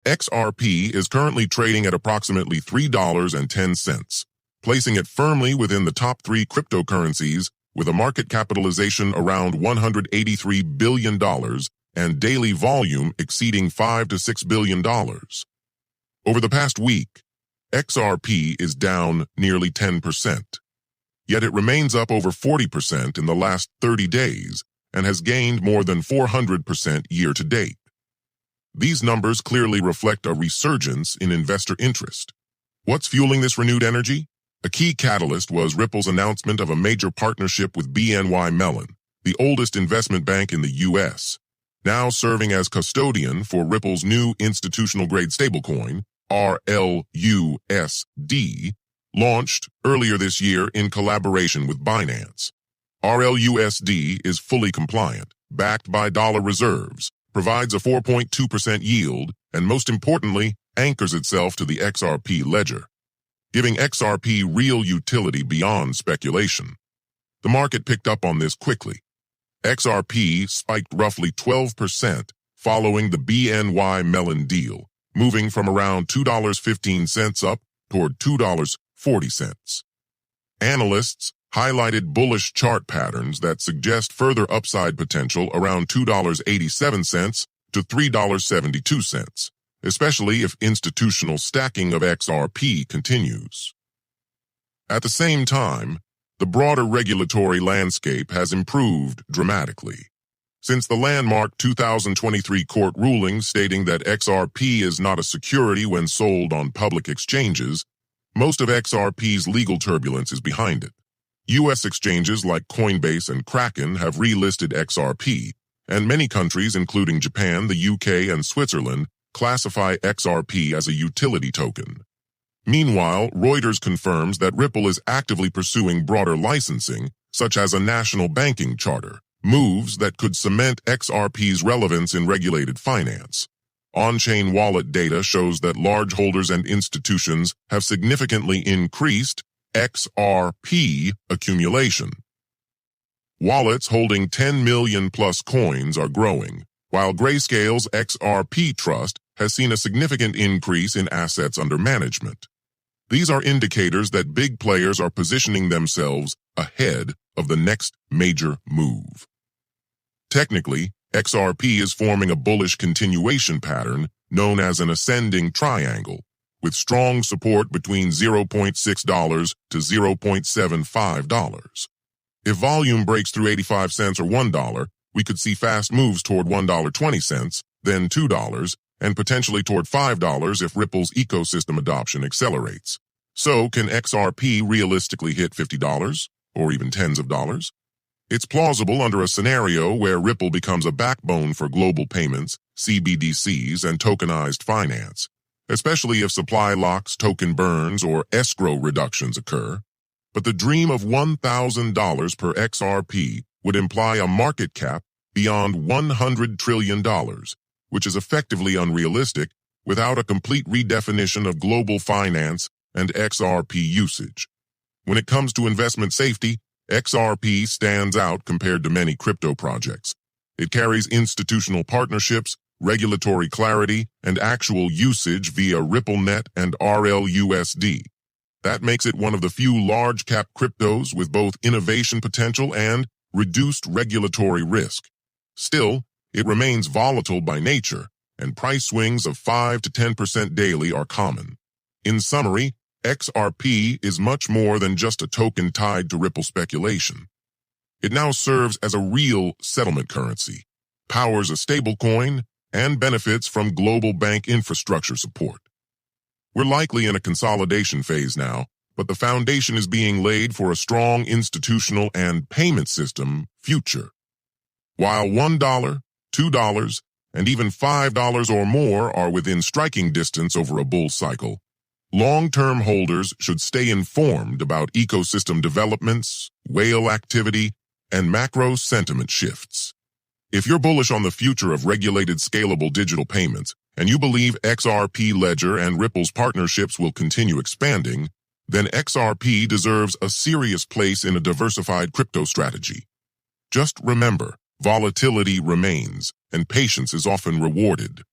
XRP is currently trading at approximately $3.10, placing it firmly within the top three cryptocurrencies with a market capitalization around $183 billion and daily volume exceeding $5 to $6 billion. Over the past week, XRP is down nearly 10%, yet it remains up over 40% in the last 30 days and has gained more than 400% year to date. These numbers clearly reflect a resurgence in investor interest. What's fueling this renewed energy? A key catalyst was Ripple's announcement of a major partnership with BNY Mellon, the oldest investment bank in the U.S., now serving as custodian for Ripple's new institutional-grade stablecoin, RLUSD, launched earlier this year in collaboration with Binance. RLUSD is fully compliant, backed by dollar reserves, provides a 4.2% yield, and most importantly, anchors itself to the XRP ledger, giving XRP real utility beyond speculation. The market picked up on this quickly. XRP spiked roughly 12% following the BNY Mellon deal, moving from around $2.15 up toward $2.40. Analysts highlighted bullish chart patterns that suggest further upside potential around $2.87 to $3.72, especially if institutional stacking of XRP continues. At the same time, the broader regulatory landscape has improved dramatically. Since the landmark 2023 court ruling stating that XRP is not a security when sold on public exchanges, most of XRP's legal turbulence is behind it. U.S. exchanges like Coinbase and Kraken have relisted XRP, and many countries, including Japan, the UK, and Switzerland, classify XRP as a utility token. Meanwhile, Reuters confirms that Ripple is actively pursuing broader licensing, such as a national banking charter, moves that could cement XRP's relevance in regulated finance. On-chain wallet data shows that large holders and institutions have significantly increased XRP accumulation. Wallets holding 10 million plus coins are growing, while Grayscale's XRP Trust has seen a significant increase in assets under management. These are indicators that big players are positioning themselves ahead of the next major move. Technically, XRP is forming a bullish continuation pattern known as an ascending triangle, with strong support between $0.6 to $0.75. If volume breaks through 85 cents or $1, we could see fast moves toward $1.20, then $2, and potentially toward $5 if Ripple's ecosystem adoption accelerates. So, can XRP realistically hit $50, or even tens of dollars? It's plausible under a scenario where Ripple becomes a backbone for global payments, CBDCs, and tokenized finance, especially if supply locks, token burns, or escrow reductions occur. But the dream of $1,000 per XRP would imply a market cap beyond $100 trillion, which is effectively unrealistic without a complete redefinition of global finance and XRP usage. When it comes to investment safety, XRP stands out compared to many crypto projects. It carries institutional partnerships, regulatory clarity, and actual usage via RippleNet and RLUSD. That makes it one of the few large-cap cryptos with both innovation potential and reduced regulatory risk. Still, it remains volatile by nature, and price swings of 5 to 10% daily are common. In summary, XRP is much more than just a token tied to Ripple speculation. It now serves as a real settlement currency, powers a stablecoin, and benefits from global bank infrastructure support. We're likely in a consolidation phase now, but the foundation is being laid for a strong institutional and payment system future. While $1, $2, and even $5 or more are within striking distance over a bull cycle, long-term holders should stay informed about ecosystem developments, whale activity, and macro sentiment shifts. If you're bullish on the future of regulated scalable digital payments, and you believe XRP Ledger and Ripple's partnerships will continue expanding, then XRP deserves a serious place in a diversified crypto strategy. Just remember, volatility remains, and patience is often rewarded.